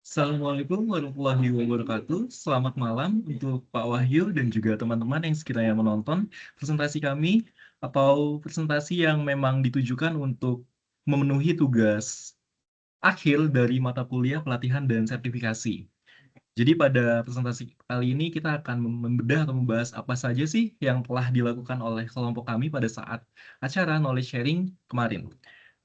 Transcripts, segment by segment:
Assalamualaikum warahmatullahi wabarakatuh. Selamat malam untuk Pak Wahyu dan juga teman-teman yang sekiranya menonton presentasi kami atau presentasi yang memang ditujukan untuk memenuhi tugas akhir dari mata kuliah pelatihan dan sertifikasi. Jadi pada presentasi kali ini kita akan membedah atau membahas apa saja sih yang telah dilakukan oleh kelompok kami pada saat acara knowledge sharing kemarin.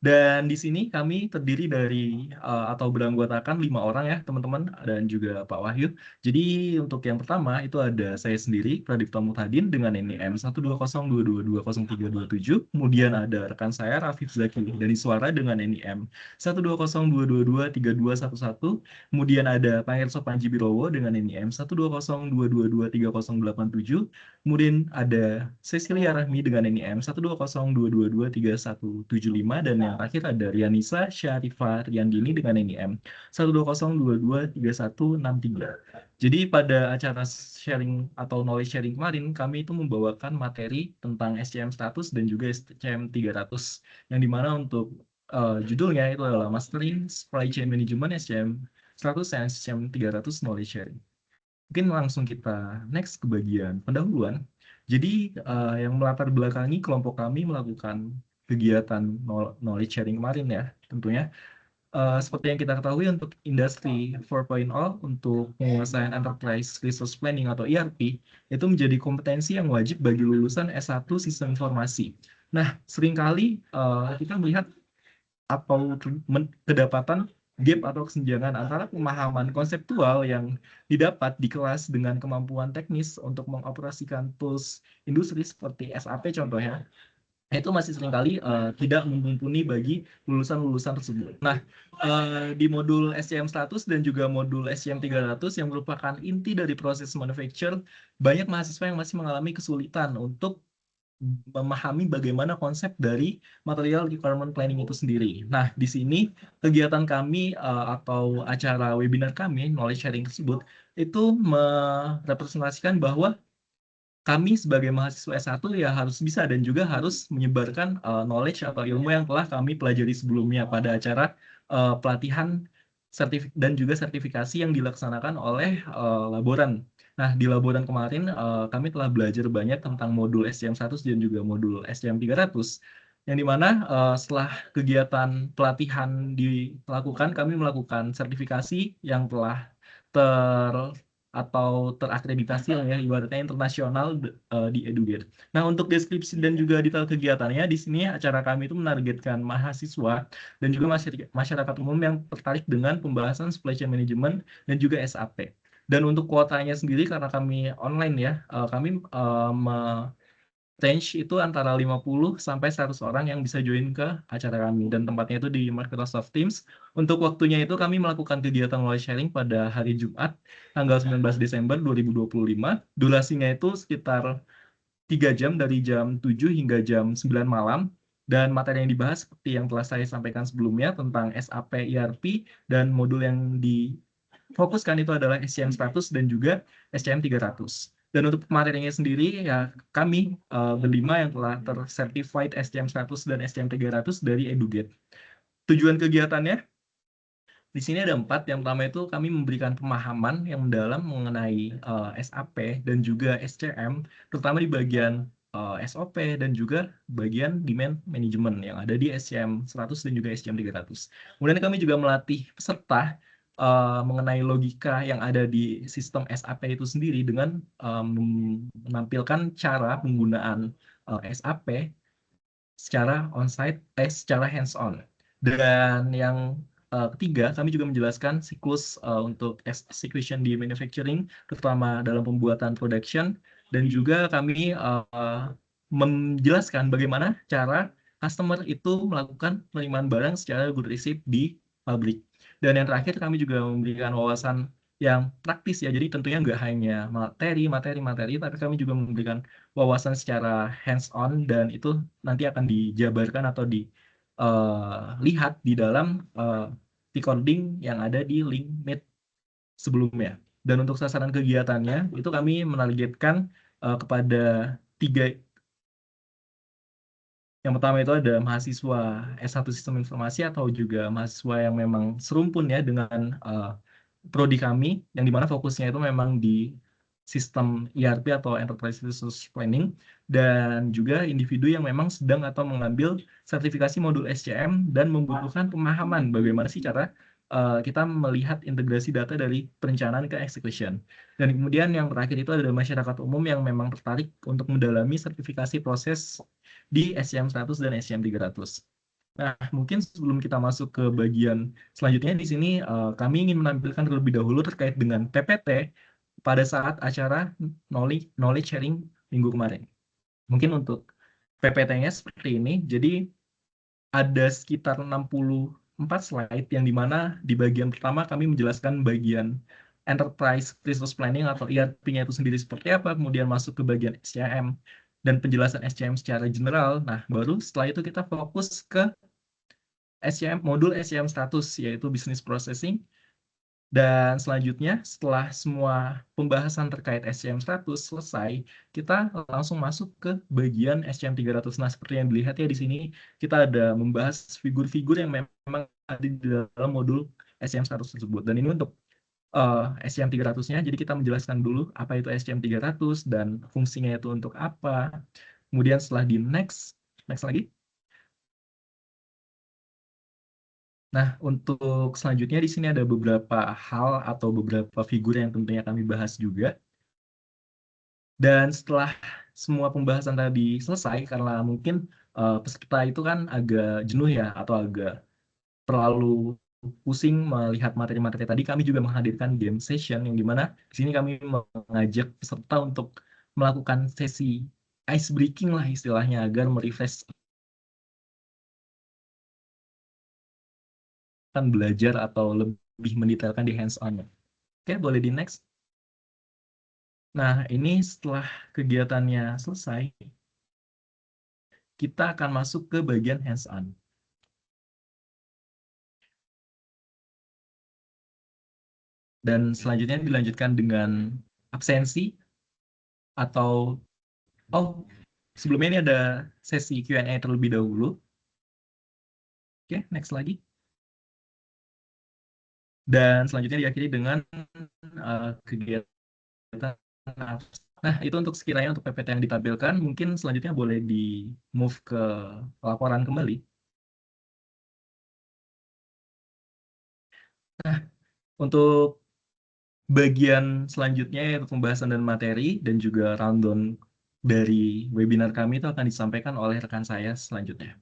Dan di sini kami terdiri dari atau beranggotakan 5 orang ya teman-teman dan juga Pak Wahyu. Jadi untuk yang pertama itu ada saya sendiri, Pradipta Muthadin dengan NIM 120220327. Kemudian ada rekan saya Rafif Zaki dari Suara dengan NIM 12022232211. Kemudian ada Pangerso Panji Birowo dengan NIM 12022230887. Kemudian ada Cecilia Rahmi dengan NIM 12022231175 dan yang terakhir ada Rianisa Syarifah Riandini dengan NIM 120223163. Jadi pada acara sharing atau knowledge sharing kemarin kami itu membawakan materi tentang SCM 100 dan juga SCM 300 yang dimana untuk judulnya itu adalah Mastering Supply Chain Management SCM 100 dan SCM 300 knowledge sharing. Mungkin langsung kita next ke bagian pendahuluan. Jadi yang melatar belakangi kelompok kami melakukan kegiatan knowledge sharing kemarin ya, tentunya. Seperti yang kita ketahui untuk industri 4.0 untuk penguasaan enterprise resource planning atau ERP itu menjadi kompetensi yang wajib bagi lulusan S1 Sistem Informasi. Nah, seringkali kita melihat atau kedapatan gap atau kesenjangan antara pemahaman konseptual yang didapat di kelas dengan kemampuan teknis untuk mengoperasikan tools industri seperti SAP contohnya, itu masih seringkali tidak mumpuni bagi lulusan-lulusan tersebut. Nah, di modul SCM 100 dan juga modul SCM 300 yang merupakan inti dari proses manufacture, banyak mahasiswa yang masih mengalami kesulitan untuk memahami bagaimana konsep dari material requirement planning itu sendiri. Nah, di sini kegiatan kami atau acara webinar kami, knowledge sharing tersebut, itu merepresentasikan bahwa kami sebagai mahasiswa S1 ya harus bisa dan juga harus menyebarkan knowledge atau ilmu yang telah kami pelajari sebelumnya pada acara pelatihan dan juga sertifikasi yang dilaksanakan oleh laboran. Nah, di laboran kemarin kami telah belajar banyak tentang modul SCM 100 dan juga modul SCM 300 yang dimana setelah kegiatan pelatihan dilakukan, kami melakukan sertifikasi yang telah terakreditasi lah ya, ibaratnya internasional di Edugate. Nah, untuk deskripsi dan juga detail kegiatannya, di sini acara kami itu menargetkan mahasiswa dan juga masyarakat umum yang tertarik dengan pembahasan supply chain management dan juga SAP. Dan untuk kuotanya sendiri, karena kami online ya, kami range itu antara 50 sampai 100 orang yang bisa join ke acara kami dan tempatnya itu di Microsoft Teams. Untuk waktunya itu kami melakukan kegiatan knowledge sharing pada hari Jumat tanggal 19 Desember 2025. Durasinya itu sekitar 3 jam dari jam 7 hingga jam 9 malam. Dan materi yang dibahas seperti yang telah saya sampaikan sebelumnya tentang SAP ERP dan modul yang difokuskan itu adalah SCM 100 dan juga SCM 300. Dan untuk materinya sendiri, ya kami berlima yang telah tercertified SCM 100 dan SCM 300 dari Edugate. Tujuan kegiatannya, di sini ada 4. Yang pertama itu kami memberikan pemahaman yang mendalam mengenai SAP dan juga SCM, terutama di bagian SOP dan juga bagian demand management yang ada di SCM 100 dan juga SCM 300. Kemudian kami juga melatih peserta mengenai logika yang ada di sistem SAP itu sendiri dengan menampilkan cara penggunaan SAP secara on-site, secara hands-on. Dan yang ketiga, kami juga menjelaskan siklus untuk execution di manufacturing, terutama dalam pembuatan production, dan juga kami menjelaskan bagaimana cara customer itu melakukan penerimaan barang secara good receipt di pabrik. Dan yang terakhir, kami juga memberikan wawasan yang praktis ya, jadi tentunya nggak hanya materi, tapi kami juga memberikan wawasan secara hands-on dan itu nanti akan dijabarkan atau dilihat di dalam recording yang ada di link Meet sebelumnya. Dan untuk sasaran kegiatannya, itu kami menargetkan kepada 3. Yang pertama itu ada mahasiswa S1 Sistem Informasi atau juga mahasiswa yang memang serumpun ya dengan prodi kami, yang dimana fokusnya itu memang di sistem ERP atau Enterprise Resource Planning, dan juga individu yang memang sedang atau mengambil sertifikasi modul SCM dan membutuhkan pemahaman bagaimana sih cara kita melihat integrasi data dari perencanaan ke execution. Dan kemudian yang terakhir itu adalah masyarakat umum yang memang tertarik untuk mendalami sertifikasi proses di SCM 100 dan SCM 300. Nah, mungkin sebelum kita masuk ke bagian selanjutnya di sini, kami ingin menampilkan terlebih dahulu terkait dengan PPT pada saat acara knowledge sharing minggu kemarin. Mungkin untuk PPT-nya seperti ini. Jadi ada sekitar 64 slide yang dimana di bagian pertama kami menjelaskan bagian Enterprise Resource Planning atau ERP-nya itu sendiri seperti apa, kemudian masuk ke bagian SCM dan penjelasan SCM secara general. Nah, baru setelah itu kita fokus ke modul SCM 100, yaitu Business Processing. Dan selanjutnya, setelah semua pembahasan terkait SCM 100 selesai, kita langsung masuk ke bagian SCM 300. Nah, seperti yang dilihat ya di sini, kita ada membahas figur-figur yang memang ada di dalam modul SCM 100 tersebut. Dan ini untuk SCM 300-nya, jadi kita menjelaskan dulu apa itu SCM 300 dan fungsinya itu untuk apa. Kemudian setelah di next lagi. Nah, untuk selanjutnya di sini ada beberapa hal atau beberapa figur yang tentunya kami bahas juga. Dan setelah semua pembahasan tadi selesai, karena mungkin peserta itu kan agak jenuh ya, atau agak terlalu pusing melihat materi-materi tadi, kami juga menghadirkan game session yang dimana di sini kami mengajak peserta untuk melakukan sesi ice breaking lah istilahnya, agar merefresh belajar atau lebih mendetailkan di hands-on. Oke, boleh di next. Nah, ini setelah kegiatannya selesai, kita akan masuk ke bagian hands-on. Dan selanjutnya dilanjutkan dengan absensi atau, oh, sebelumnya ini ada sesi Q&A terlebih dahulu. Oke, next lagi. Dan selanjutnya diakhiri dengan kegiatan. Nah, itu untuk sekiranya untuk PPT yang ditampilkan, mungkin selanjutnya boleh di move ke laporan kembali. Nah, untuk bagian selanjutnya yaitu pembahasan dan materi dan juga rundown dari webinar kami itu akan disampaikan oleh rekan saya selanjutnya.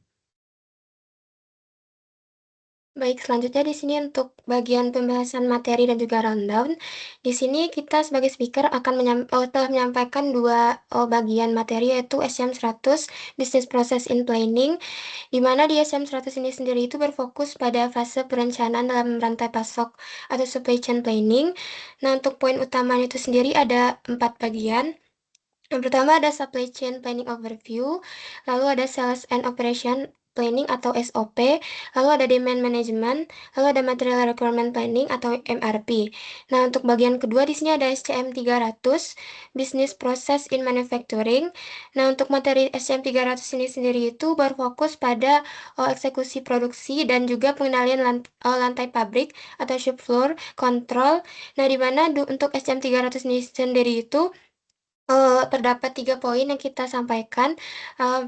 Baik, selanjutnya di sini untuk bagian pembahasan materi dan juga rundown. Di sini kita sebagai speaker akan telah menyampaikan dua bagian materi, yaitu SCM 100 Business Process in Planning, di mana di SCM 100 ini sendiri itu berfokus pada fase perencanaan dalam rantai pasok atau supply chain planning. Nah, untuk poin utamanya itu sendiri ada 4 bagian. Yang pertama ada Supply Chain Planning Overview, lalu ada Sales and Operation Planning atau SOP, lalu ada Demand Management, lalu ada Material Requirement Planning atau MRP. Nah, untuk bagian kedua di sini ada SCM 300, Business Process in Manufacturing. Nah, untuk materi SCM 300 ini sendiri itu berfokus pada eksekusi produksi dan juga pengendalian lantai pabrik atau shop floor control. Nah, di mana untuk SCM 300 ini sendiri itu terdapat 3 poin yang kita sampaikan.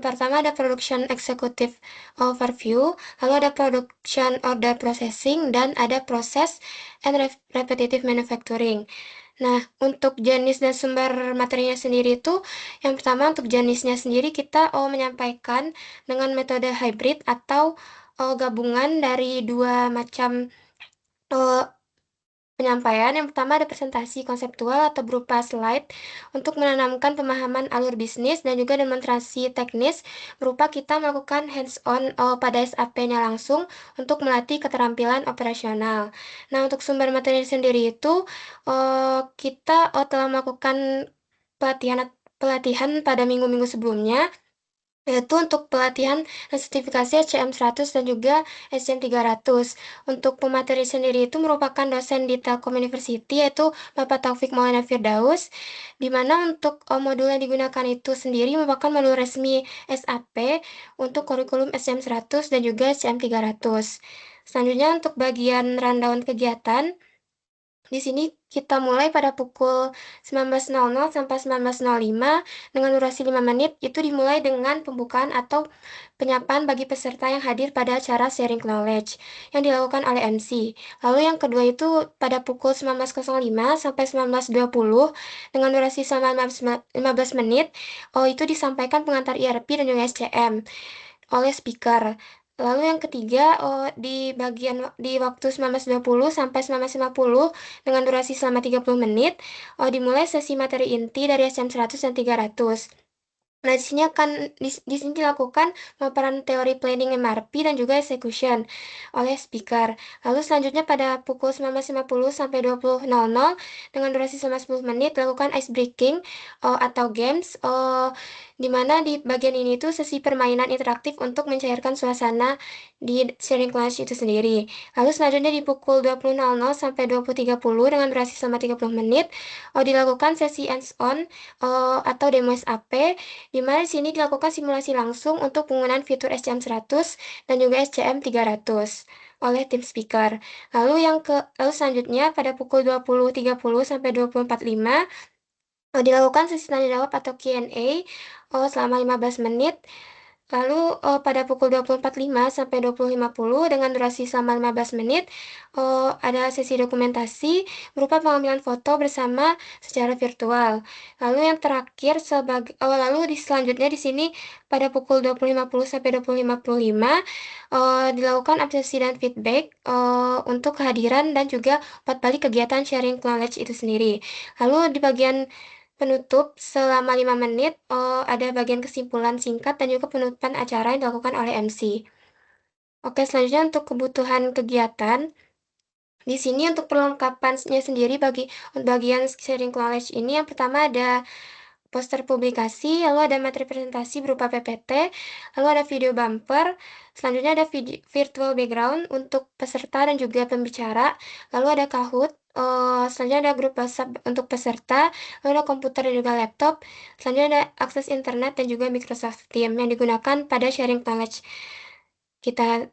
Pertama ada Production Executive Overview, lalu ada Production Order Processing, dan ada Process and Repetitive Manufacturing. Nah, untuk jenis dan sumber materinya sendiri itu, yang pertama untuk jenisnya sendiri kita menyampaikan dengan metode hybrid atau gabungan dari dua macam uh, penyampaian. Yang pertama ada presentasi konseptual atau berupa slide untuk menanamkan pemahaman alur bisnis dan juga demonstrasi teknis berupa kita melakukan hands-on pada SAP-nya langsung untuk melatih keterampilan operasional. Nah, untuk sumber materi sendiri itu kita telah melakukan pelatihan pada minggu-minggu sebelumnya, yaitu untuk pelatihan dan sertifikasi SCM 100 dan juga SCM 300. Untuk pemateri sendiri itu merupakan dosen di Telkom University, yaitu Bapak Taufik Maulana Firdaus, di mana untuk modul yang digunakan itu sendiri merupakan modul resmi SAP untuk kurikulum SCM 100 dan juga SCM 300. Selanjutnya untuk bagian rundown kegiatan, Di sini kita mulai pada pukul 19.00 sampai 19.05 dengan durasi 5 menit. Itu dimulai dengan pembukaan atau penyapaan bagi peserta yang hadir pada acara sharing knowledge yang dilakukan oleh MC. Lalu yang kedua itu pada pukul 19.05 sampai 19.20 dengan durasi selama 15 menit. Itu disampaikan pengantar IRP dan juga SCM oleh speaker. Lalu yang ketiga, di waktu 19.20 sampai 19.50 dengan durasi selama 30 menit, dimulai sesi materi inti dari SM100 dan 300. Nah, di sini dilakukan pemaparan teori planning MRP dan juga execution oleh speaker. Lalu selanjutnya pada pukul 19.50 sampai 20.00 dengan durasi selama 10 menit dilakukan ice breaking atau games, di mana di bagian ini tuh sesi permainan interaktif untuk mencairkan suasana di sharing class itu sendiri. Lalu selanjutnya di pukul 20.00 sampai 20.30 dengan durasi selama 30 menit dilakukan sesi hands-on atau demo SAP, di mana di sini dilakukan simulasi langsung untuk penggunaan fitur SCM 100 dan juga SCM 300 oleh tim speaker. Lalu selanjutnya pada pukul 20.30 sampai 20.45 dilakukan sesi tanya jawab atau Q&A selama 15 menit. Lalu pada pukul 20.45 sampai 20.50 dengan durasi selama 15 menit ada sesi dokumentasi berupa pengambilan foto bersama secara virtual. Lalu yang terakhir selanjutnya di sini pada pukul 20.50 sampai 20.55 dilakukan absensi dan feedback untuk kehadiran dan juga buat balik kegiatan sharing knowledge itu sendiri. Lalu di bagian penutup selama 5 menit, ada bagian kesimpulan singkat dan juga penutupan acara yang dilakukan oleh MC. Oke, selanjutnya untuk kebutuhan kegiatan. Di sini untuk perlengkapannya sendiri bagi bagian sharing knowledge ini, yang pertama ada poster publikasi, lalu ada materi presentasi berupa PPT, lalu ada video bumper, selanjutnya ada virtual background untuk peserta dan juga pembicara, lalu ada Kahoot, selanjutnya ada grup WhatsApp untuk peserta, lalu ada komputer dan juga laptop, selanjutnya ada akses internet dan juga Microsoft Teams yang digunakan pada sharing knowledge kita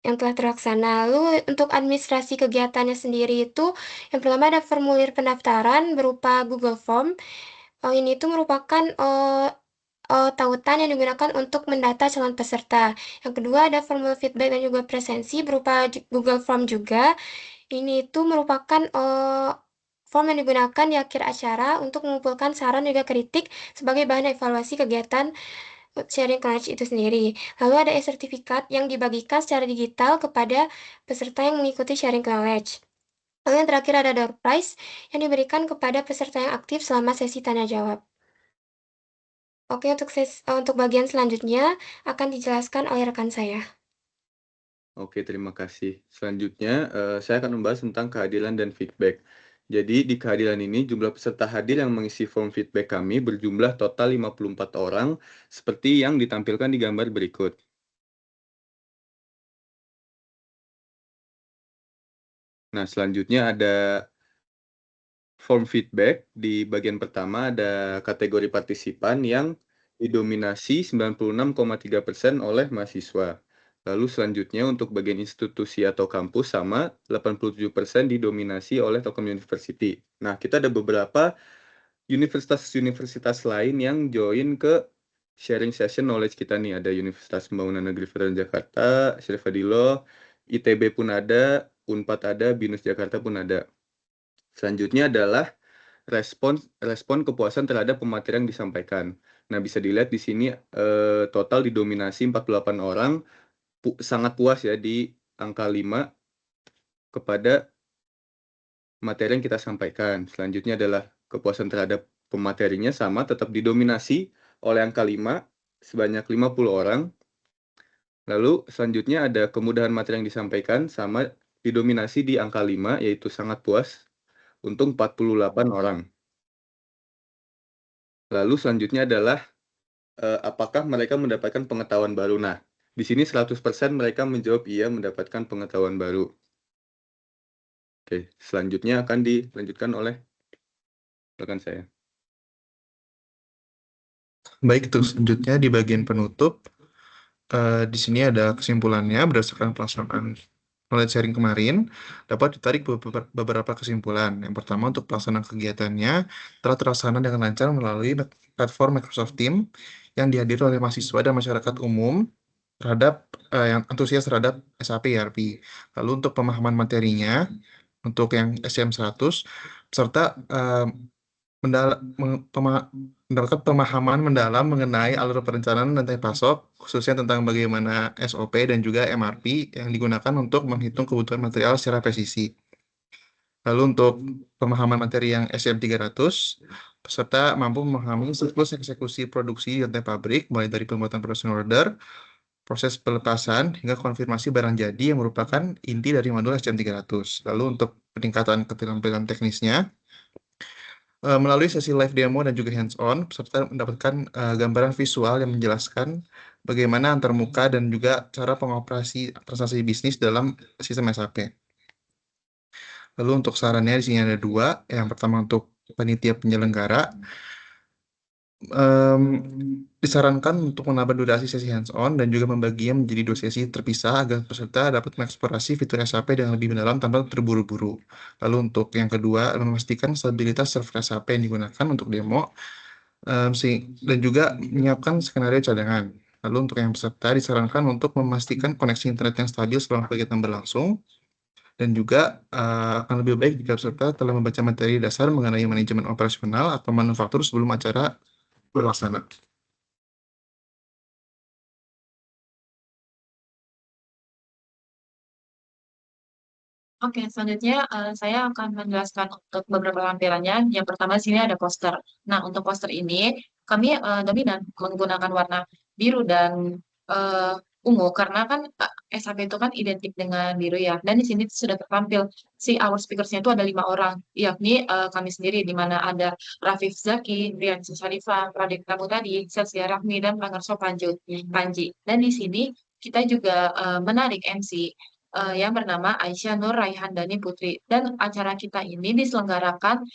yang telah terlaksana. Lalu untuk administrasi kegiatannya sendiri itu, yang pertama ada formulir pendaftaran berupa Google Form. Ini tuh merupakan tautan yang digunakan untuk mendata calon peserta. Yang kedua ada formulir feedback dan juga presensi berupa Google Form juga. Ini itu merupakan form yang digunakan di akhir acara untuk mengumpulkan saran dan juga kritik sebagai bahan evaluasi kegiatan sharing knowledge itu sendiri. Lalu ada e-sertifikat yang dibagikan secara digital kepada peserta yang mengikuti sharing knowledge. Lalu yang terakhir ada door prize yang diberikan kepada peserta yang aktif selama sesi tanya jawab. Oke, untuk bagian selanjutnya akan dijelaskan oleh rekan saya. Oke, terima kasih. Selanjutnya, saya akan membahas tentang kehadiran dan feedback. Jadi, di kehadiran ini, jumlah peserta hadir yang mengisi form feedback kami berjumlah total 54 orang, seperti yang ditampilkan di gambar berikut. Nah, selanjutnya ada form feedback. Di bagian pertama ada kategori partisipan yang didominasi 96,3% oleh mahasiswa. Lalu selanjutnya untuk bagian institusi atau kampus sama 87% didominasi oleh Telkom University. Nah, kita ada beberapa universitas-universitas lain yang join ke sharing session knowledge kita nih. Ada Universitas Pembangunan Negeri Federal Jakarta, Syarif Fadilo, ITB pun ada, Unpad ada, BINUS Jakarta pun ada. Selanjutnya adalah respon kepuasan terhadap pemateri yang disampaikan. Nah, bisa dilihat di sini total didominasi 48 orang sangat puas ya di angka 5 kepada materi yang kita sampaikan. Selanjutnya adalah kepuasan terhadap pematerinya sama tetap didominasi oleh angka 5 sebanyak 50 orang. Lalu selanjutnya ada kemudahan materi yang disampaikan sama didominasi di angka 5 yaitu sangat puas untuk 48 orang. Lalu selanjutnya adalah apakah mereka mendapatkan pengetahuan baru. Nah, di sini 100% mereka menjawab iya mendapatkan pengetahuan baru. Oke, selanjutnya akan dilanjutkan oleh rekan saya. Baik, itu selanjutnya di bagian penutup. Di sini ada kesimpulannya berdasarkan pelaksanaan knowledge sharing kemarin, dapat ditarik beberapa kesimpulan. Yang pertama, untuk pelaksanaan kegiatannya telah terlaksana dengan lancar melalui platform Microsoft Teams yang dihadiri oleh mahasiswa dan masyarakat umum yang antusias terhadap SAP ERP. Lalu untuk pemahaman materinya, untuk yang SCM 100, peserta mendapatkan pemahaman mendalam mengenai alur perencanaan rantai pasok, khususnya tentang bagaimana SOP dan juga MRP yang digunakan untuk menghitung kebutuhan material secara presisi. Lalu untuk pemahaman materi yang SCM 300, peserta mampu memahami siklus eksekusi produksi di rantai pabrik, mulai dari pembuatan production order, proses pelepasan, hingga konfirmasi barang jadi yang merupakan inti dari modul SCM 300. Lalu untuk peningkatan keterampilan teknisnya, melalui sesi live demo dan juga hands-on, peserta mendapatkan gambaran visual yang menjelaskan bagaimana antarmuka dan juga cara pengoperasi transaksi bisnis dalam sistem SAP. Lalu untuk sarannya di sini ada 2. Yang pertama untuk panitia penyelenggara, disarankan untuk menambah durasi sesi hands-on dan juga membaginya menjadi 2 sesi terpisah agar peserta dapat mengeksplorasi fitur SAP dengan lebih mendalam tanpa terburu-buru. Lalu untuk yang kedua, memastikan stabilitas server SAP yang digunakan untuk demo dan juga menyiapkan skenario cadangan. Lalu untuk yang peserta disarankan untuk memastikan koneksi internet yang stabil selama kegiatan berlangsung, dan juga akan lebih baik jika peserta telah membaca materi dasar mengenai manajemen operasional atau manufaktur sebelum acara berlaksana. Oke, selanjutnya saya akan menjelaskan untuk beberapa lampirannya. Yang pertama di sini ada poster. Nah, untuk poster ini kami dominan menggunakan warna biru dan ungu karena kan SAP itu kan identik dengan biru ya. Dan di sini sudah tertampil si our speakers-nya itu ada 5 orang, yakni kami sendiri di mana ada Rafif Zaki, Brian Susarifa, Pradipta Mutadi, Saskia Rahmi, dan Pangarso Panji. Dan di sini kita juga menarik MC yang bernama Aisyah Nur Raihandani Putri. Dan acara kita ini diselenggarakan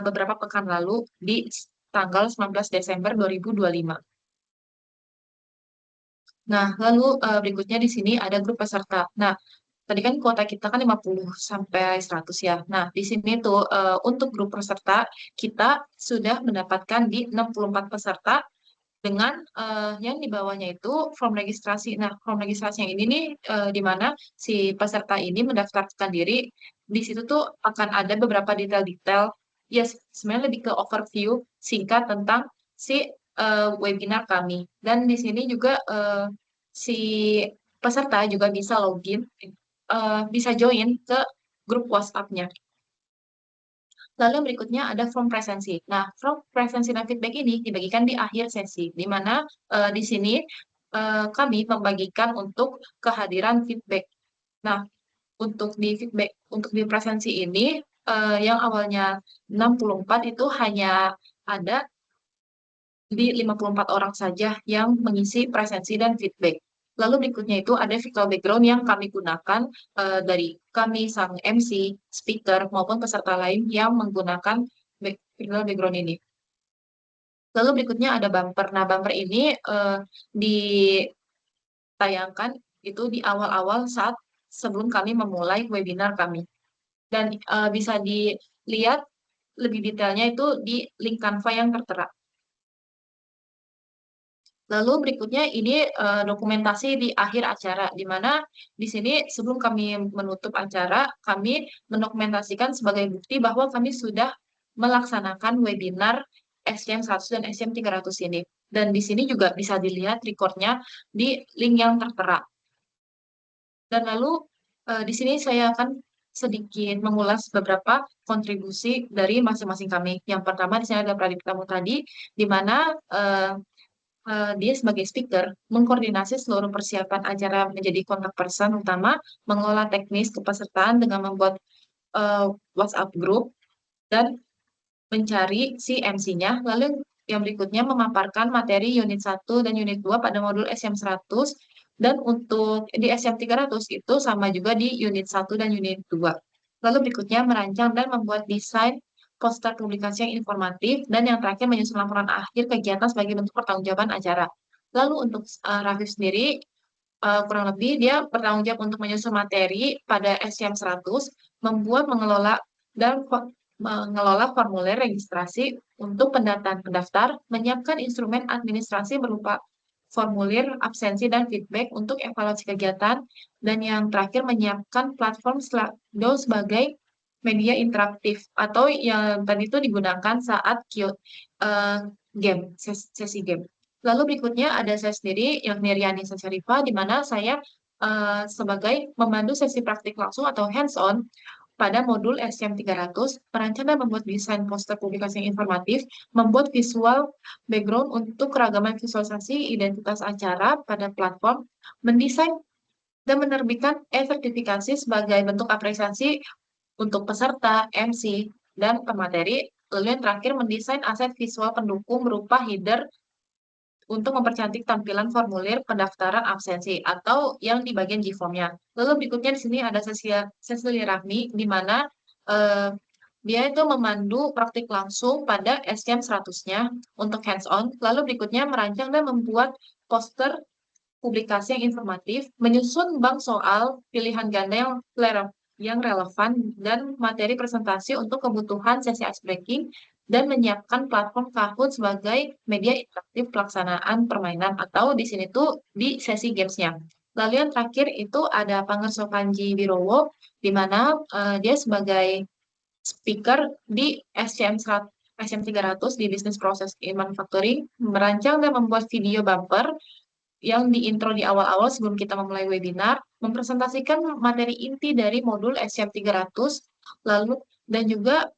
beberapa pekan lalu di tanggal 19 Desember 2025. Nah, lalu berikutnya di sini ada grup peserta. Nah, tadi kan kuota kita kan 50 sampai 100 ya. Nah, di sini tuh untuk grup peserta kita sudah mendapatkan di 64 peserta dengan yang di bawahnya itu form registrasi. Nah, form registrasi yang ini nih di mana si peserta ini mendaftarkan diri. Di situ tuh akan ada beberapa detail-detail. Ya, sebenarnya lebih ke overview singkat tentang si webinar kami. Dan di sini juga si peserta juga bisa login, bisa join ke grup WhatsApp-nya. Lalu berikutnya ada form presensi. Nah, form presensi dan feedback ini dibagikan di akhir sesi, di mana di sini kami membagikan untuk kehadiran feedback. Nah, untuk di feedback, untuk di presensi ini, yang awalnya 64 itu hanya ada di 54 orang saja yang mengisi presensi dan feedback. Lalu berikutnya itu ada visual background yang kami gunakan dari kami sang MC, speaker, maupun peserta lain yang menggunakan visual background ini. Lalu berikutnya ada bumper. Nah, bumper ini ditayangkan itu di awal-awal saat sebelum kami memulai webinar kami. Dan bisa dilihat lebih detailnya itu di link Canva yang tertera. Lalu berikutnya ini dokumentasi di akhir acara, di mana di sini sebelum kami menutup acara, kami mendokumentasikan sebagai bukti bahwa kami sudah melaksanakan webinar SCM 100 dan SCM 300 ini. Dan di sini juga bisa dilihat recordnya di link yang tertera. Dan lalu di sini saya akan sedikit mengulas beberapa kontribusi dari masing-masing kami. Yang pertama di sini ada Pradipta Mutadi, di mana dia sebagai speaker mengkoordinasi seluruh persiapan acara menjadi kontak person utama, mengelola teknis kepesertaan dengan membuat WhatsApp group, dan mencari si MC-nya. Lalu yang berikutnya memaparkan materi unit 1 dan unit 2 pada modul SCM 100, dan untuk di SCM 300 itu sama juga di unit 1 dan unit 2. Lalu berikutnya merancang dan membuat desain poster publikasi yang informatif, dan yang terakhir menyusun laporan akhir kegiatan sebagai bentuk pertanggungjawaban acara. Lalu untuk Rafif sendiri kurang lebih dia bertanggung jawab untuk menyusun materi pada SCM 100, membuat, mengelola, dan mengelola formulir registrasi untuk pendataan pendaftar, menyiapkan instrumen administrasi berupa formulir absensi dan feedback untuk evaluasi kegiatan, dan yang terakhir menyiapkan platform Slido sebagai media interaktif atau yang tadi itu digunakan saat sesi game. Lalu berikutnya ada saya sendiri, yakni Riani Syarifa, di mana saya sebagai memandu sesi praktik langsung atau hands-on pada modul SCM 300, merancang dan membuat desain poster publikasi yang informatif, membuat visual background untuk keragaman visualisasi identitas acara pada platform, mendesain dan menerbitkan e-sertifikasi sebagai bentuk apresiasi untuk peserta, MC, dan pemateri. Lalu yang terakhir, mendesain aset visual pendukung berupa header untuk mempercantik tampilan formulir pendaftaran absensi atau yang di bagian G-form-nya. Lalu berikutnya di sini ada Cecilia Rahmi, di mana dia itu memandu praktik langsung pada SCM 100-nya untuk hands-on. Lalu berikutnya merancang dan membuat poster publikasi yang informatif, menyusun bank soal pilihan ganda yang relevan dan materi presentasi untuk kebutuhan sesi icebreaking, dan menyiapkan platform Kahoot sebagai media interaktif pelaksanaan permainan atau di sini tuh di sesi gamesnya. Lalu yang terakhir itu ada Pangerso Panji Wirowo, di mana dia sebagai speaker di SCM 300 di Business Process in Manufacturing, merancang dan membuat video bumper yang di intro di awal-awal sebelum kita memulai webinar, mempresentasikan materi inti dari modul SCM 300, lalu dan juga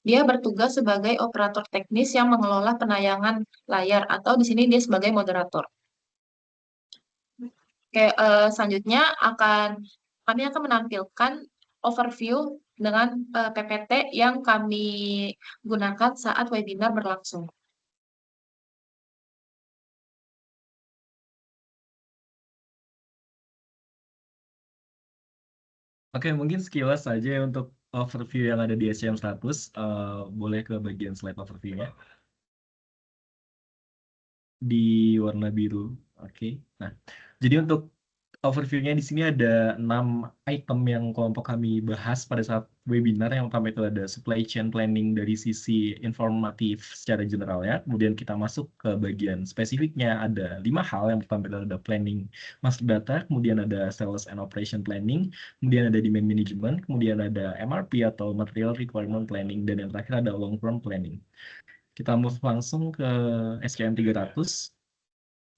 dia bertugas sebagai operator teknis yang mengelola penayangan layar atau di sini dia sebagai moderator. Oke, selanjutnya kami akan menampilkan overview dengan PPT yang kami gunakan saat webinar berlangsung. Oke, mungkin sekilas saja ya untuk overview yang ada di SCM 100. Boleh ke bagian slide overview-nya. Di warna biru. Oke. Nah, jadi untuk overview-nya di sini ada 6 item yang kelompok kami bahas pada saat webinar. Yang pertama itu ada supply chain planning dari sisi informatif secara general ya. Kemudian kita masuk ke bagian spesifiknya, ada 5 hal. Yang pertama itu ada planning master data, kemudian ada sales and operation planning, kemudian ada demand management, kemudian ada MRP atau material requirement planning, dan yang terakhir ada long term planning. Kita move langsung ke SKM 300.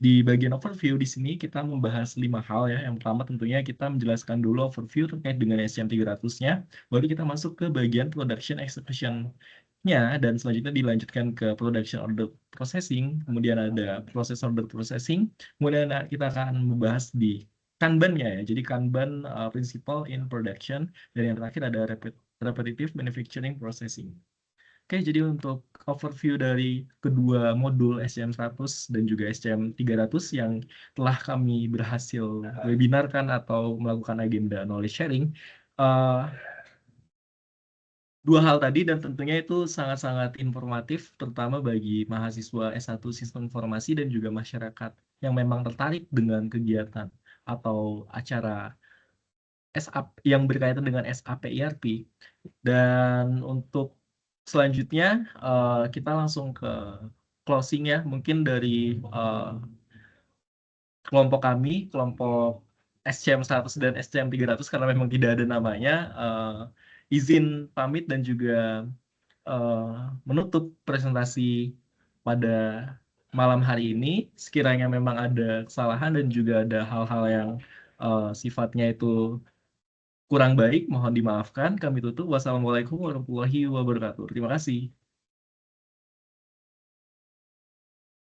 Di bagian overview di sini kita membahas 5 hal ya. Yang pertama tentunya kita menjelaskan dulu overview terkait dengan SCM 300-nya. Baru kita masuk ke bagian production execution-nya, dan selanjutnya dilanjutkan ke production order processing, kemudian ada process order processing, kemudian kita akan membahas di Kanban-nya ya. Jadi Kanban principle in production, dan yang terakhir ada repetitive manufacturing processing. Oke, jadi untuk overview dari kedua modul SCM 100 dan juga SCM 300 yang telah kami berhasil webinarkan atau melakukan agenda knowledge sharing, dua hal tadi dan tentunya itu sangat-sangat informatif, terutama bagi mahasiswa S1 Sistem Informasi dan juga masyarakat yang memang tertarik dengan kegiatan atau acara SAP yang berkaitan dengan SAP ERP. Dan untuk selanjutnya kita langsung ke closing ya, mungkin dari kelompok kami, kelompok SCM 100 dan SCM 300, karena memang tidak ada namanya, izin pamit dan juga menutup presentasi pada malam hari ini. Sekiranya memang ada kesalahan dan juga ada hal-hal yang sifatnya itu kurang baik, mohon dimaafkan. Kami tutup. Wassalamualaikum warahmatullahi wabarakatuh. Terima kasih.